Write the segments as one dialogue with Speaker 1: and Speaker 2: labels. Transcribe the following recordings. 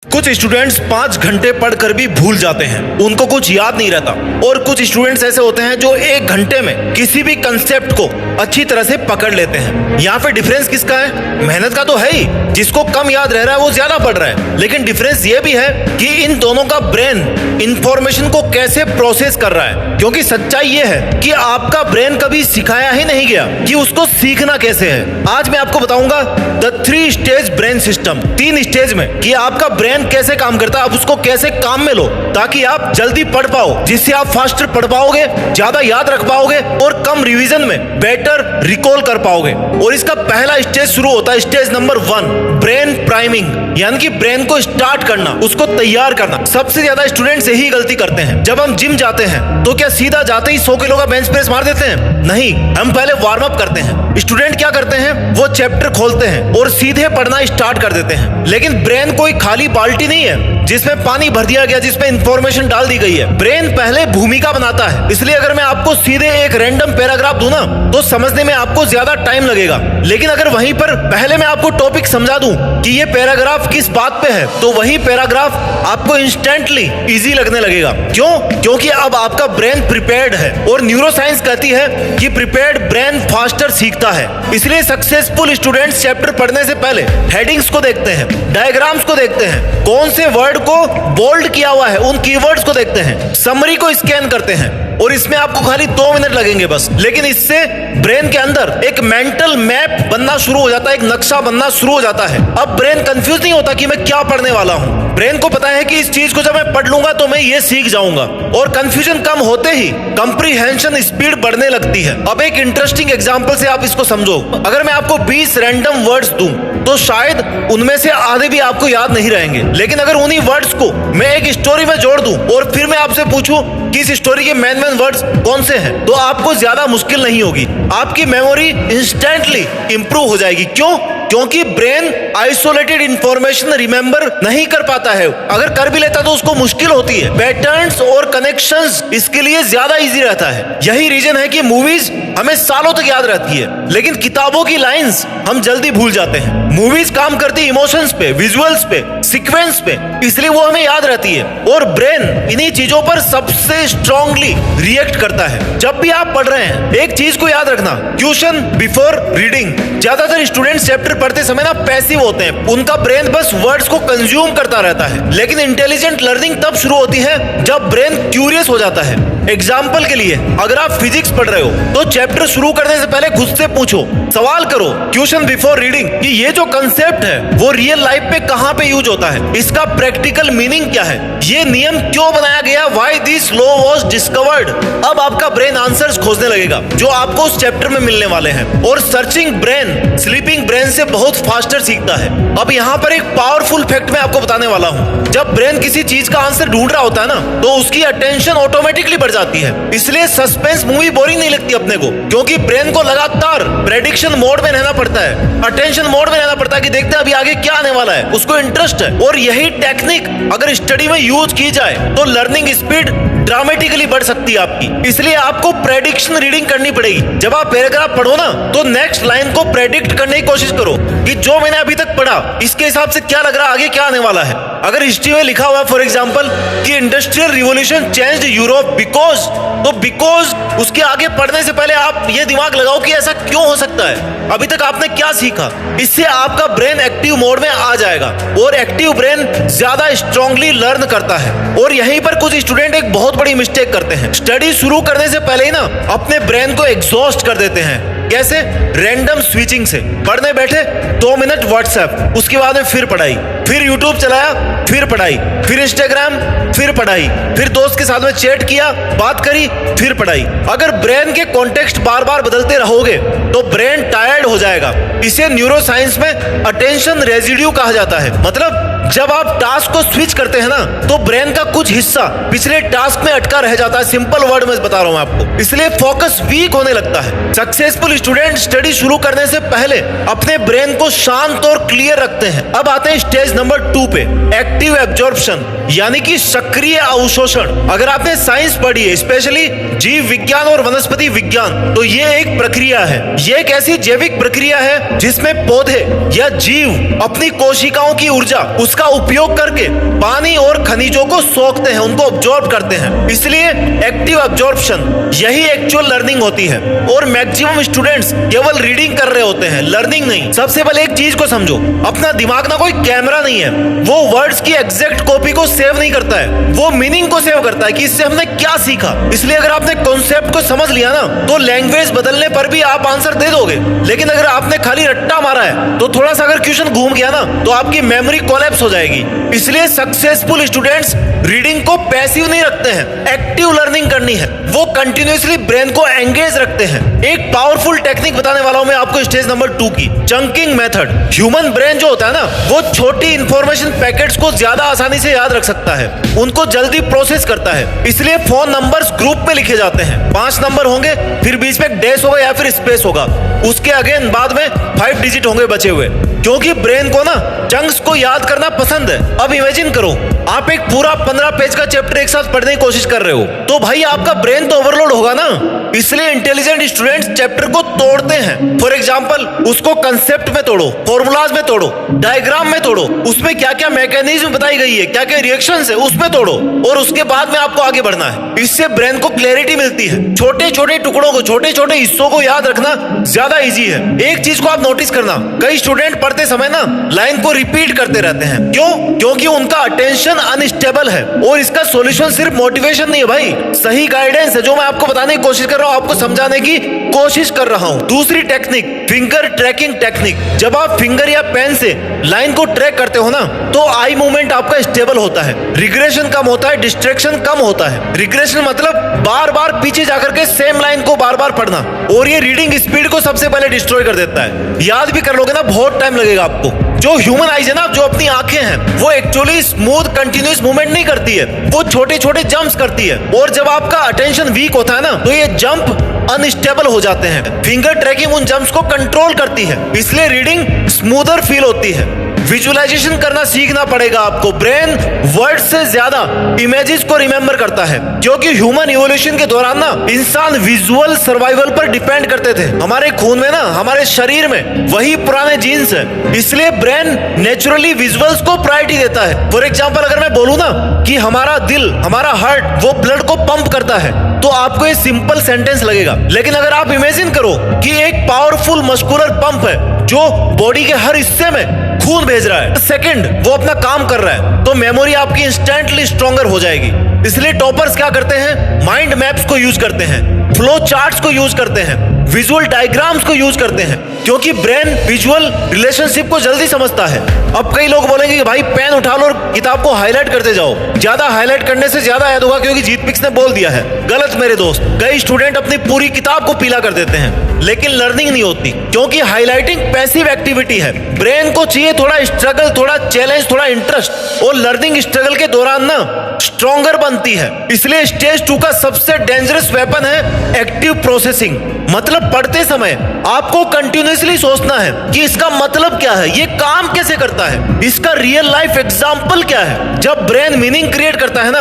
Speaker 1: कुछ स्टूडेंट्स 5 घंटे पढ़कर भी भूल जाते हैं, उनको कुछ याद नहीं रहता। और कुछ स्टूडेंट्स ऐसे होते हैं जो 1 घंटे में किसी भी कंसेप्ट को अच्छी तरह से पकड़ लेते हैं। यहाँ पे डिफरेंस किसका है? मेहनत का तो है ही, जिसको कम याद रह रहा है वो ज्यादा पढ़ रहा है। लेकिन डिफरेंस ये भी है कि इन दोनों का ब्रेन इंफॉर्मेशन को कैसे प्रोसेस कर रहा है। क्योंकि सच्चाई ये है कि आपका ब्रेन कभी सिखाया ही नहीं गया कि उसको सीखना कैसे है। आज मैं आपको बताऊंगा the 3 stage brain system, 3 stage में कि आपका ब्रेन कैसे काम करता है, आप उसको कैसे काम में लो ताकि आप जल्दी पढ़ पाओ, जिससे आप फास्टर पढ़ पाओगे, ज्यादा याद रख पाओगे और कम रिवीजन में बेटर रिकॉल कर पाओगे। और इसका पहला स्टेज शुरू होता है स्टेज नंबर 1, ब्रेन प्राइमिंग, यानी कि ब्रेन को स्टार्ट करना, उसको तैयार करना। सबसे ज्यादा स्टूडेंट्स यही गलती करते हैं। जब हम जिम जाते हैं तो क्या सीधा जाते ही 100 किलो का बेंच प्रेस मार देते हैं? नहीं, हम पहले वार्म अप करते हैं। स्टूडेंट क्या करते हैं, वो चैप्टर खोलते हैं और सीधे पढ़ना स्टार्ट कर देते हैं। लेकिन ब्रेन कोई खाली बाल्टी नहीं है जिसमें पानी भर दिया गया, जिसमें इंफॉर्मेशन डाल दी गई है। ब्रेन पहले भूमिका बनाता है। इसलिए अगर मैं आपको सीधे एक रैंडम पैराग्राफ दूं ना तो समझने में आपको ज्यादा टाइम लगेगा। लेकिन अगर वहीं पर पहले मैं आपको टॉपिक समझा दूं कि ये पैराग्राफ किस बात पे है, तो वही पैराग्राफ आपको इंस्टेंटली इजी लगने लगेगा। क्यों? क्योंकि अब आपका ब्रेन प्रिपेयर्ड है। और न्यूरोसाइंस कहती है कि प्रिपेयर्ड ब्रेन फास्टर सीखता है। इसलिए सक्सेसफुल स्टूडेंट्स चैप्टर पढ़ने से पहले हेडिंग्स को देखते हैं, डायग्राम्स को देखते हैं, कौन से वर्ड को बोल्ड किया हुआ है उन कीवर्ड्स को देखते हैं, समरी को स्कैन करते हैं। और इसमें आपको खाली 2 मिनट लगेंगे बस। लेकिन इससे ब्रेन के अंदर एक मेंटल मैप बनना शुरू हो जाता है, एक नक्शा बनना शुरू हो जाता है। अब ब्रेन कंफ्यूज नहीं होता कि मैं क्या पढ़ने वाला हूं। ब्रेन को पता है कि इस चीज को जब मैं पढ़ लूंगा तो मैं ये सीख जाऊंगा। और कंफ्यूजन कम होते ही कंप्रीहेंशन स्पीड बढ़ने लगती है। अब एक इंटरेस्टिंग एग्जांपल से आप इसको समझो। अगर मैं आपको 20 रैंडम वर्ड्स दूं तो शायद उनमें से आधे भी आपको याद नहीं रहेंगे। लेकिन अगर उन्हीं वर्ड्स को मैं एक स्टोरी में जोड़ दूं और फिर मैं आपसे पूछूं कि इस स्टोरी के मेन वर्ड्स कौन से हैं, तो आपको ज्यादा मुश्किल नहीं होगी। आपकी मेमोरी इंस्टेंटली इंप्रूव हो जाएगी। क्यों? क्योंकि ब्रेन आइसोलेटेड इंफॉर्मेशन रिमेंबर नहीं कर पाता है। अगर कर भी लेता तो उसको मुश्किल होती है। पैटर्न्स और कनेक्शंस इसके लिए ज्यादा इजी रहता है। यही रीजन है कि मूवीज हमें सालों तक याद रहती है, लेकिन किताबों की लाइंस हम जल्दी भूल जाते हैं। मूवीज काम करती है इमोशंस पे, विजुअल्स पे, सीक्वेंस पे, इसलिए वो हमें याद रहती है। और ब्रेन इन्हीं चीजों पर सबसे स्ट्रांगली रिएक्ट करता है। जब भी आप पढ़ रहे हैं एक चीज को याद रखना, क्वेश्चन बिफोर रीडिंग। ज्यादातर स्टूडेंट चैप्टर पढ़ते समय ना पैसिव होते हैं, उनका ब्रेन बस वर्ड्स को कंज्यूम करता रहता है। लेकिन इंटेलिजेंट लर्निंग तब शुरू होती है जब ब्रेन क्यूरियस हो जाता है। एग्जाम्पल के लिए, अगर आप फिजिक्स पढ़ रहे हो तो चैप्टर शुरू करने से पहले खुद से पूछो, सवाल करो क्वेश्चन बिफोर रीडिंग कि ये जो कंसेप्ट है वो रियल लाइफ पे कहां पे यूज होता है, इसका प्रैक्टिकल मीनिंग क्या है, ये नियम क्यों बनाया गया, why this law was discovered. अब आपका ब्रेन आंसर्स खोजने लगेगा जो आपको उस चैप्टर में मिलने वाले हैं। और सर्चिंग ब्रेन स्लीपिंग ब्रेन से बहुत फास्टर सीखता है। अब यहाँ पर एक पावरफुल फैक्ट मैं आपको बताने वाला हूँ। जब ब्रेन किसी चीज का आंसर ढूंढ रहा होता है ना तो उसकी अटेंशन ऑटोमेटिकली बढ़ जाती है। इसलिए सस्पेंस मूवी बोरिंग नहीं लगती अपने को, क्योंकि ब्रेन को लगातार प्रेडिक्शन मोड में रहना पड़ता है, अटेंशन मोड में रहना पड़ता है कि देखते हैं अभी आगे क्या आने वाला है। उसको इंटरेस्ट है। और यही टेक्निक अगर स्टडी में यूज की जाए तो लर्निंग स्पीड ड्रामेटिकली बढ़ सकती है आपकी। इसलिए आपको प्रेडिक्शन रीडिंग करनी पड़ेगी। जब आप पैराग्राफ पढ़ो ना तो नेक्स्ट लाइन को प्रेडिक्ट करने की कोशिश करो कि जो मैंने अभी तक पढ़ा इसके हिसाब से क्या लग रहा है, आगे क्या आने वाला है। अगर हिस्ट्री में लिखा हुआ है फॉर एग्जांपल कि industrial revolution changed Europe because, तो बिकॉज उसके आगे पढ़ने से पहले आप ये दिमाग लगाओ कि ऐसा क्यों हो सकता है, अभी तक आपने क्या सीखा। इससे आपका ब्रेन एक्टिव मोड में आ जाएगा और एक्टिव ब्रेन ज्यादा स्ट्रांगली लर्न करता है। और यहीं पर कुछ स्टूडेंट एक बहुत बड़ी मिस्टेक करते हैं। स्टडी शुरू करने से पहले ही ना अपने ब्रेन को एग्जॉस्ट कर देते हैं। कैसे? रैंडम स्विचिंग से। पढ़ने बैठे 2 मिनट व्हाट्सएप, उसके बाद में फिर पढ़ाई, फिर यूट्यूब चलाया, फिर पढ़ाई, फिर इंस्टाग्राम, फिर पढ़ाई, फिर दोस्त के साथ में चैट किया, बात करी, फिर पढ़ाई। अगर ब्रेन के कॉन्टेक्स्ट बार बार बदलते रहोगे तो ब्रेन टायर्ड हो जाएगा। इसे न्यूरोसाइंस में अटेंशन रेजिड्यू कहा जाता है। मतलब जब आप टास्क को स्विच करते हैं ना तो ब्रेन का कुछ हिस्सा पिछले टास्क में अटका रह जाता है। सिंपल वर्ड में बता रहा हूं आपको, इसलिए फोकस वीक होने लगता है। सक्सेसफुल स्टूडेंट स्टडी शुरू करने से पहले अपने ब्रेन को शांत और क्लियर रखते हैं। अब आते हैं स्टेज नंबर 2 पे, एक्टिव एब्जॉर्प्शन, यानी कि सक्रिय अवशोषण। अगर आपने साइंस पढ़ी है, स्पेशली जीव विज्ञान और वनस्पति विज्ञान, तो ये एक प्रक्रिया है। ये एक ऐसी जैविक प्रक्रिया है जिसमें पौधे या जीव अपनी कोशिकाओं की ऊर्जा उसका इसका उपयोग करके पानी और खनिजों को सोखते हैं, उनको ऑब्जॉर्ब करते हैं। इसलिए एक्टिव अब्जॉर्प्शन यही एक्चुअल लर्निंग होती है। और मैक्सिमम स्टूडेंट्स केवल रीडिंग कर रहे होते हैं, लर्निंग नहीं। सबसे पहले एक चीज को समझो, अपना दिमाग ना कोई कैमरा नहीं है, वो वर्ड्स की एग्जैक्ट कॉपी को सेव नहीं करता है, वो मीनिंग को सेव करता है कि इससे हमने क्या सीखा। इसलिए अगर आपने कॉन्सेप्ट को समझ लिया ना, तो लैंग्वेज बदलने पर भी आप आंसर दे दोगे। लेकिन अगर आपने खाली रट्टा मारा है, तो थोड़ा सा अगर क्वेश्चन घूम गया ना, तो आपकी मेमोरी कोलैप्स हो जाएगी। इसलिए सक्सेसफुल स्टूडेंट्स रीडिंग को पैसिव नहीं रखते हैं, एक्टिव लर्निंग करनी है। वो कंटिन्यूअसली ब्रेन को एंगेज रखते हैं। एक पावरफुल टेक्निक बताने वाला हूं मैं आपको स्टेज नंबर 2 की, चंकिंग मेथड। ह्यूमन ब्रेन जो होता है ना, वो छोटी इंफॉर्मेशन पैकेट्स को ज्यादा आसानी से याद रख सकता है, उनको जल्दी प्रोसेस करता है। इसलिए फोन नंबर्स ग्रुप में लिखे जाते हैं। 5 नंबर होंगे, फिर बीच में एक डैश होगा या फिर स्पेस होगा, उसके अगेन बाद में 5 डिजिट होंगे बचे हुए। क्योंकि ब्रेन को ना चंक्स को याद करना पसंद है। अब इमेजिन करो, आप एक पूरा 15 पेज का चैप्टर एक साथ पढ़ने की कोशिश कर रहे हो, तो भाई आपका ब्रेन तो ओवरलोड होगा ना। इसलिए इंटेलिजेंट स्टूडेंट्स चैप्टर को तोड़ते हैं। फॉर एग्जांपल, उसको कंसेप्ट में तोड़ो, फॉर्मूलाज में तोड़ो, डायग्राम में तोड़ो, उसमें क्या क्या मैकेनिज्म बताई गई है, क्या क्या रिएक्शंस है, उसमें तोड़ो, और उसके बाद में आपको आगे बढ़ना है। इससे ब्रेन को क्लैरिटी मिलती है। छोटे छोटे टुकड़ों को, छोटे छोटे हिस्सों को याद रखना ज्यादा इजी है। एक चीज को आप नोटिस करना, कई स्टूडेंट पढ़ते समय ना लाइन को रिपीट करते रहते हैं। क्यों? क्योंकि उनका अटेंशन अनस्टेबल है। और इसका सॉल्यूशन सिर्फ मोटिवेशन नहीं है भाई, सही गाइडेंस है, जो मैं आपको बताने की कोशिश कर रहा हूं, आपको समझाने की कोशिश कर रहा हूं। दूसरी टेक्निक, फिंगर ट्रैकिंग टेक्निक। जब आप फिंगर या पेन से लाइन को ट्रैक करते हो ना, तो आई मूवमेंट आपका स्टेबल होता है, रिग्रेशन कम होता है, डिस्ट्रैक्शन कम होता है। रिग्रेशन मतलब बार बार पीछे जाकर के सेम लाइन को बार बार पढ़ना, और ये रीडिंग स्पीड को सबसे पहले डिस्ट्रॉय कर देता है। याद भी कर लोगे ना, बहुत टाइम लगेगा आपको। जो ह्यूमन आईज है ना, जो अपनी आंखें हैं, वो एक्चुअली स्मूथ कंटिन्यूअस मूवमेंट नहीं करती है, वो छोटे छोटे जंप्स करती है। और जब आपका अटेंशन वीक होता है ना, तो ये जंप अनस्टेबल हो जाते हैं। फिंगर ट्रैकिंग उन जंप्स को कंट्रोल करती है, इसलिए रीडिंग स्मूथर फील होती है। विजुअलाइजेशन करना सीखना पड़ेगा आपको। ब्रेन वर्ड से ज्यादा इमेजेस को रिमेंबर करता है, क्योंकि ह्यूमन इवोल्यूशन के दौरान ना इंसान विजुअल सर्वाइवल पर डिपेंड करते थे। हमारे खून में ना, हमारे शरीर में वही पुराने जीन्स है, इसलिए ब्रेन नेचुरली विजुअल्स को प्रायोरिटी देता है। फॉर एग्जांपल, अगर मैं बोलूं ना कि हमारा दिल, हमारा हार्ट वो ब्लड को पंप करता है, तो आपको ये सिंपल सेंटेंस लगेगा। लेकिन अगर आप इमेजिन करो कि एक पावरफुल मस्कुलर पंप है जो बॉडी के हर हिस्से में खून भेज रहा है, सेकंड वो अपना काम कर रहा है, तो मेमोरी आपकी इंस्टेंटली स्ट्रॉन्गर हो जाएगी। इसलिए टॉपर्स क्या करते हैं? माइंड मैप्स को यूज करते हैं, फ्लो चार्ट्स को यूज करते हैं, विजुअल डायग्राम्स को यूज करते हैं, क्योंकि ब्रेन विजुअल रिलेशनशिप को जल्दी समझता है। अब कई लोग बोलेंगे कि भाई पेन उठा लो और किताब को हाईलाइट करते जाओ। ज्यादा हाईलाइट करने से ज्यादा याद होगा, क्योंकि जीत पिक्स ने बोल दिया है। गलत मेरे दोस्त, कई स्टूडेंट अपनी पूरी किताब को पीला कर देते हैं, लेकिन लर्निंग नहीं होती, क्योंकि हाईलाइटिंग पैसिव एक्टिविटी है। ब्रेन को चाहिए थोड़ा स्ट्रगल, थोड़ा चैलेंज, थोड़ा इंटरेस्ट, और लर्निंग स्ट्रगल के दौरान ना स्ट्रॉन्गर बनती है। इसलिए स्टेज 2 का सबसे डेंजरस वेपन है एक्टिव प्रोसेसिंग। मतलब पढ़ते समय आपको कंटिन्यूअसली सोचना है कि इसका मतलब क्या है, ये काम कैसे करता है, इसका रियल लाइफ एग्जांपल क्या है। जब ब्रेन मीनिंग क्रिएट करता है ना,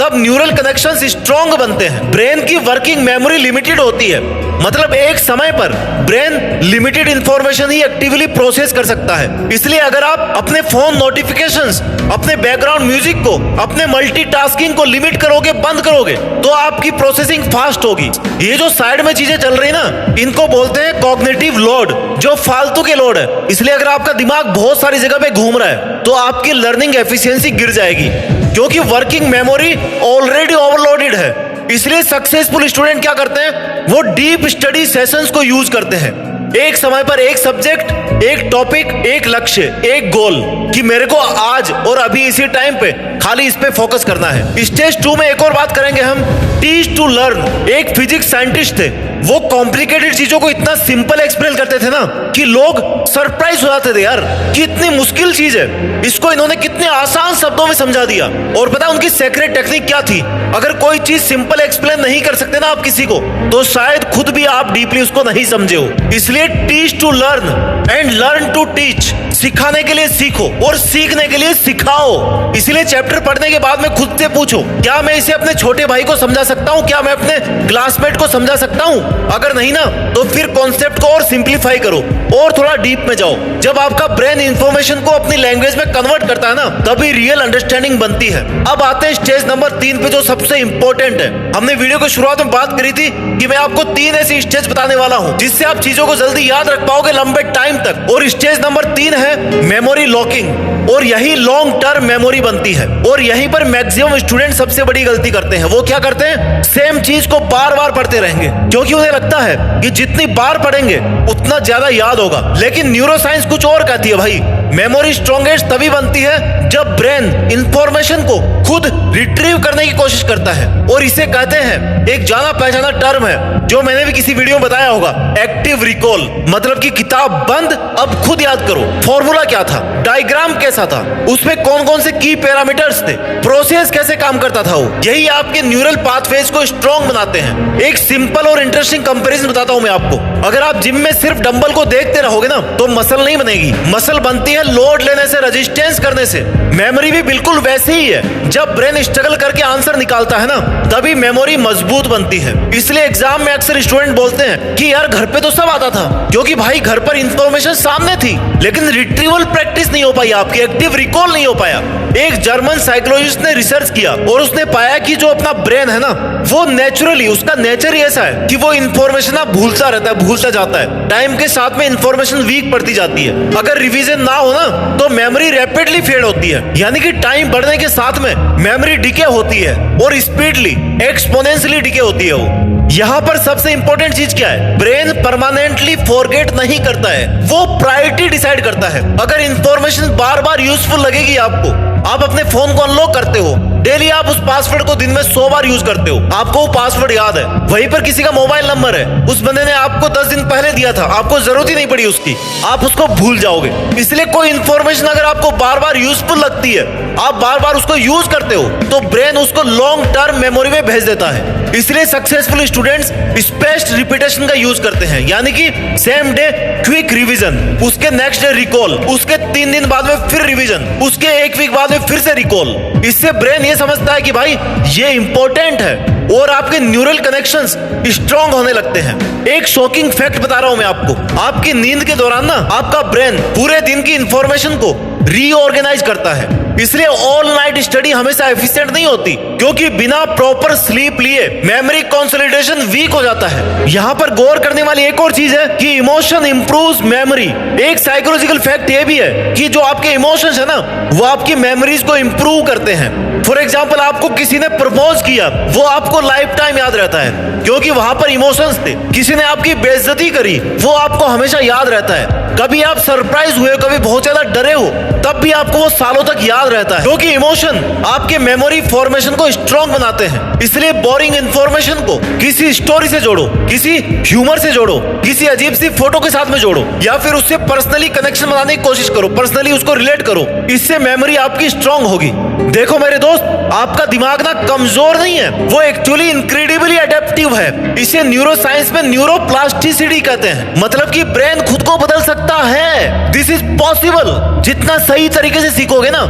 Speaker 1: तब न्यूरल कनेक्शंस स्ट्रॉन्ग बनते हैं। ब्रेन की वर्किंग मेमोरी लिमिटेड होती है, मतलब एक समय पर ब्रेन लिमिटेड इंफॉर्मेशन ही एक्टिवली प्रोसेस कर सकता है। इसलिए अगर आप अपने फोन नोटिफिकेशंस, अपने बैकग्राउंड म्यूजिक को, अपने मल्टीटास्किंग को लिमिट करोगे, बंद करोगे, तो आपकी प्रोसेसिंग फास्ट होगी। ये जो साइड में चीजें चल रही ना, इनको बोलते हैं कॉग्निटिव लोड, जो फालतू के लोड है। इसलिए अगर आपका दिमाग बहुत सारी जगह पे घूम रहा है, तो आपकी लर्निंग एफिशिएंसी गिर जाएगी, क्योंकि वर्किंग मेमोरी ऑलरेडी ओवरलोडेड है। इसलिए सक्सेसफुल स्टूडेंट क्या करते हैं? वो डीप स्टडी सेशंस को यूज करते हैं। एक समय पर एक सब्जेक्ट, एक टॉपिक, एक लक्ष्य, एक गोल, कि मेरे को आज और अभी इसी टाइम पे खाली इस पे फोकस करना है। स्टेज 2 में एक और बात करेंगे हम, टीच टू लर्न। एक फिजिक्स साइंटिस्ट थे, वो कॉम्प्लिकेटेड चीजों को इतना सिंपल एक्सप्लेन करते थे ना कि लोग सरप्राइज हो जाते थे, यार कि इतनी मुश्किल चीज है, इसको इन्होंने कितने आसान शब्दों में समझा दिया। और पता उनकी सीक्रेट टेक्निक क्या थी? अगर कोई चीज सिंपल एक्सप्लेन नहीं कर सकते ना आप किसी को, तो शायद खुद भी आप डीपली उसको नहीं समझे हो। इसलिए teach to learn and learn to teach. सिखाने के लिए सीखो और सीखने के लिए सिखाओ। इसलिए चैप्टर पढ़ने के बाद में खुद से पूछो, क्या मैं इसे अपने छोटे भाई को समझा सकता हूँ, क्या मैं अपने क्लासमेट को समझा सकता हूँ? अगर नहीं ना, तो फिर कॉन्सेप्ट को और सिंप्लीफाई करो और थोड़ा डीप में जाओ। जब आपका ब्रेन इंफॉर्मेशन को अपनी लैंग्वेज में कन्वर्ट करता है ना, तभी रियल अंडरस्टैंडिंग बनती है। अब आते हैं स्टेज नंबर 3 पे, जो सबसे इंपॉर्टेंट है। हमने वीडियो की शुरुआत में बात करी थी कि मैं आपको 3 ऐसी स्टेज बताने वाला हूँ जिससे आप चीजों को जल्दी याद रख पाओगे लंबे टाइम तक। और स्टेज नंबर 3 है मेमोरी लॉकिंग, और यही लॉन्ग टर्म मेमोरी बनती है। और यहीं पर मैक्सिमम स्टूडेंट सबसे बड़ी गलती करते हैं। वो क्या करते हैं? सेम चीज को बार बार पढ़ते रहेंगे, क्योंकि उन्हें लगता है कि जितनी बार पढ़ेंगे उतना ज्यादा याद होगा। लेकिन न्यूरोसाइंस कुछ और कहती है भाई, मेमोरी स्ट्रॉन्गेस्ट तभी बनती है जब ब्रेन इंफॉर्मेशन को खुद रिट्रीव करने की कोशिश करता है। और इसे कहते हैं, एक जाना पहचाना टर्म है जो मैंने भी किसी वीडियो में बताया होगा, एक्टिव रिकॉल। मतलब कि किताब बंद, अब खुद याद करो। फॉर्मूला क्या था, डायग्राम कैसा था, उसमें कौन कौन से की पैरामीटर्स थे, प्रोसेस कैसे काम करता था, वो यही आपके न्यूरल पाथवेज को स्ट्रॉन्ग बनाते हैं। एक सिंपल और इंटरेस्टिंग कंपैरिजन बताता हूं मैं आपको। अगर आप जिम में सिर्फ डंबल को देखते रहोगे ना, तो मसल नहीं बनेगी। मसल बनती है लोड लेने से, रेजिस्टेंस करने से। मेमोरी भी बिल्कुल वैसे ही है। जब ब्रेन स्ट्रगल करके आंसर निकालता है ना, तभी मेमोरी मजबूत बनती है। इसलिए एग्जाम में अक्सर स्टूडेंट बोलते हैं कि यार घर पे तो सब आता था, क्योंकि भाई घर पर इंफॉर्मेशन सामने थी, लेकिन रिट्रीवल प्रैक्टिस नहीं हो पाई, आपकी एक्टिव रिकॉल नहीं हो पाया। एक जर्मन साइकोलॉजिस्ट ने रिसर्च किया और उसने पाया कि जो अपना ब्रेन है ना, वो नेचुरली, उसका नेचर ही ऐसा है कि वो इंफॉर्मेशन ना भूलता रहता है, भूलता जाता है। टाइम के साथ में इंफॉर्मेशन वीक पड़ती जाती है। अगर रिवीजन ना हो ना, तो मेमोरी रैपिडली फेड होती है। यानी कि टाइम बढ़ने के साथ में मेमोरी डिके होती है, और स्पीडली, एक्सपोनेंशियली डिके होती है वो। यहाँ पर सबसे इंपॉर्टेंट चीज क्या है? ब्रेन परमानेंटली फॉरगेट नहीं करता है, वो प्रायोरिटी डिसाइड करता है। अगर इंफॉर्मेशन बार बार यूजफुल लगेगी आपको, आप अपने फोन को अनलॉक करते हो, डेली आप उस पासवर्ड को दिन में 100 बार यूज करते हो, आपको वो पासवर्ड याद है, वहीं पर किसी का मोबाइल नंबर है, उस बंदे ने आपको 10 दिन पहले दिया था, आपको जरूरत ही नहीं पड़ी उसकी, आप उसको भूल जाओगे। इसलिए कोई इंफॉर्मेशन अगर आपको बार बार यूजफुल लगती है, आप बार बार उसको यूज करते हो, तो ब्रेन उसको लॉन्ग टर्म मेमोरी में भेज देता है। इसलिए सक्सेसफुल स्टूडेंट्स स्पेस्ड रिपीटेशन का यूज करते हैं, यानी कि सेम डे क्विक रिवीजन, उसके नेक्स्ट डे रिकॉल, उसके 3 दिन बाद में फिर रिवीजन, उसके 1 वीक बाद में फिर से रिकॉल। इससे ब्रेन ये समझता है कि भाई ये इंपॉर्टेंट है, और आपके न्यूरल कनेक्शंस स्ट्रांग होने लगते हैं। एक शॉकिंग फैक्ट बता रहा हूं मैं आपको, आपकी नींद के दौरान ना आपका ब्रेन पूरे दिन की इंफॉर्मेशन को रीऑर्गेनाइज करता है। इसलिए ऑल नाइट स्टडी हमेशा एफिशिएंट नहीं होती, क्योंकि बिना प्रॉपर स्लीप लिए मेमोरी कंसोलिडेशन वीक हो जाता है। यहाँ पर गौर करने वाली एक और चीज है कि इमोशन इंप्रूव्स मेमोरी। एक साइकोलॉजिकल फैक्ट ये भी है कि जो आपके इमोशंस है ना, वो आपकी मेमोरीज को इंप्रूव करते हैं। फॉर एग्जाम्पल, आपको किसी ने प्रपोज किया, वो आपको लाइफ टाइम याद रहता है, क्योंकि वहां पर इमोशंस थे। किसी ने आपकी बेइज्जती करी, वो आपको हमेशा याद रहता है। कभी आप सरप्राइज हुए, कभी बहुत ज्यादा डरे हो, तब भी आपको वो सालों तक याद रहता है, क्योंकि इमोशन आपके मेमोरी फॉर्मेशन को स्ट्रॉन्ग बनाते हैं। इसलिए बोरिंग इंफॉर्मेशन को किसी स्टोरी से जोड़ो, किसी ह्यूमर से जोड़ो, किसी अजीब सी फोटो के साथ में जोड़ो, या फिर उससे पर्सनली कनेक्शन बनाने की कोशिश करो, पर्सनली उसको रिलेट करो। इससे मेमोरी आपकी स्ट्रॉन्ग होगी। देखो मेरे दोस्त, आपका दिमाग ना कमजोर नहीं है, वो एक्चुअली इनक्रेडिबली एडेप्टिव है। इसे न्यूरोसाइंस में न्यूरोप्लास्टिसिटी कहते हैं, मतलब कि ब्रेन खुद को बदल सकता है। This is possible. जितना सही तरीके से सीखोगे ना,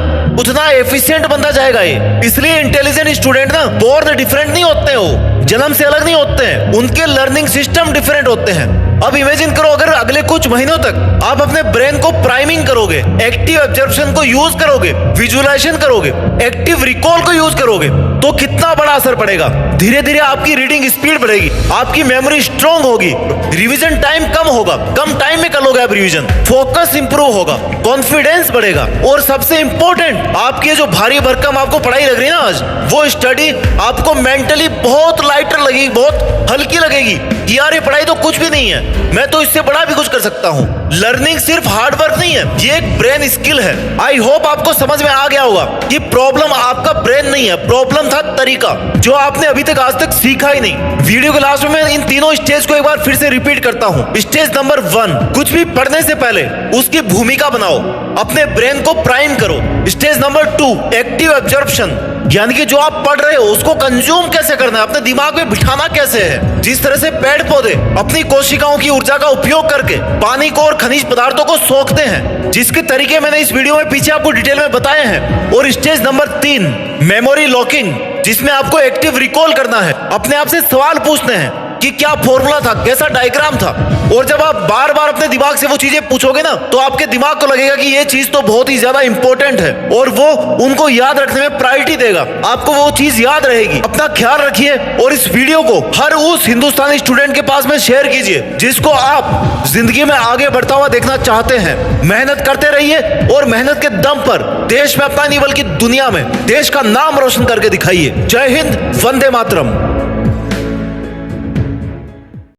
Speaker 1: उतना एफिशिएंट बनता जाएगा ये। इसलिए इंटेलिजेंट स्टूडेंट ना बोर्न डिफरेंट नहीं होते हो, जन्म से अलग नहीं होते हैं, उनके लर्निंग सिस्टम डिफरेंट होते हैं। अब इमेजिन करो, अगर अगले कुछ महीनों तक आप अपने ब्रेन को प्राइमिंग करोगे, एक्टिव ऑब्जर्वेशन को यूज करोगे, विजुअलाइजेशन करोगे, एक्टिव रिकॉल को यूज करोगे, तो कितना बड़ा असर पड़ेगा। धीरे धीरे आपकी रीडिंग स्पीड बढ़ेगी, आपकी मेमोरी स्ट्रांग होगी, रिवीजन टाइम कम होगा, कम टाइम में कर लोगे आप रिवीजन, फोकस इंप्रूव होगा, कॉन्फिडेंस बढ़ेगा, और सबसे इंपॉर्टेंट, आपकी जो भारी भरकम आपको पढ़ाई लग रही है ना आज, वो स्टडी आपको मेंटली बहुत लाइटर लगेगी, बहुत हल्की लगेगी। यार ये पढ़ाई तो कुछ भी नहीं है, मैं तो इससे बड़ा भी कुछ कर सकता हूँ। लर्निंग सिर्फ हार्ड वर्क नहीं है, ये एक ब्रेन स्किल है। आई होप आपको समझ में आ गया होगा कि प्रॉब्लम आपका ब्रेन नहीं है, प्रॉब्लम था तरीका, जो आपने अभी आज तक सीखा ही नहीं। वीडियो के लास्ट में मैं इन तीनों स्टेज को एक बार फिर से रिपीट करता हूँ। स्टेज नंबर 1, कुछ भी पढ़ने से पहले उसकी भूमिका बनाओ, अपने ब्रेन को प्राइम करो। स्टेज नंबर 2, एक्टिव एब्जॉर्प्शन, यानी कि जो आप पढ़ रहे हो उसको कंज्यूम कैसे करना है, अपने दिमाग में बिठाना कैसे है। जिस तरह से पेड़ पौधे अपनी कोशिकाओं की ऊर्जा का उपयोग करके पानी को और खनिज पदार्थों को सोखते हैं, जिसके तरीके मैंने इस वीडियो में पीछे आपको डिटेल में बताए हैं। और स्टेज नंबर 3, मेमोरी लॉकिंग, जिसमें आपको एक्टिव रिकॉल करना है, अपने आप से सवाल पूछने हैं कि क्या फॉर्मूला था, कैसा डायग्राम था। और जब आप बार बार अपने दिमाग से वो चीजें पूछोगे ना, तो आपके दिमाग को लगेगा कि ये चीज तो बहुत ही ज्यादा इंपॉर्टेंट है और वो उनको याद रखने में प्रायोरिटी देगा, आपको वो चीज याद रहेगी। अपना ख्याल रखिए और इस वीडियो को हर उस हिंदुस्तानी स्टूडेंट के पास में शेयर कीजिए जिसको आप जिंदगी में आगे बढ़ता हुआ देखना चाहते हैं। मेहनत करते रहिए और मेहनत के दम पर देश में अपना नहीं बल्कि दुनिया में देश का नाम रोशन करके दिखाइए। जय हिंद, वंदे मातरम।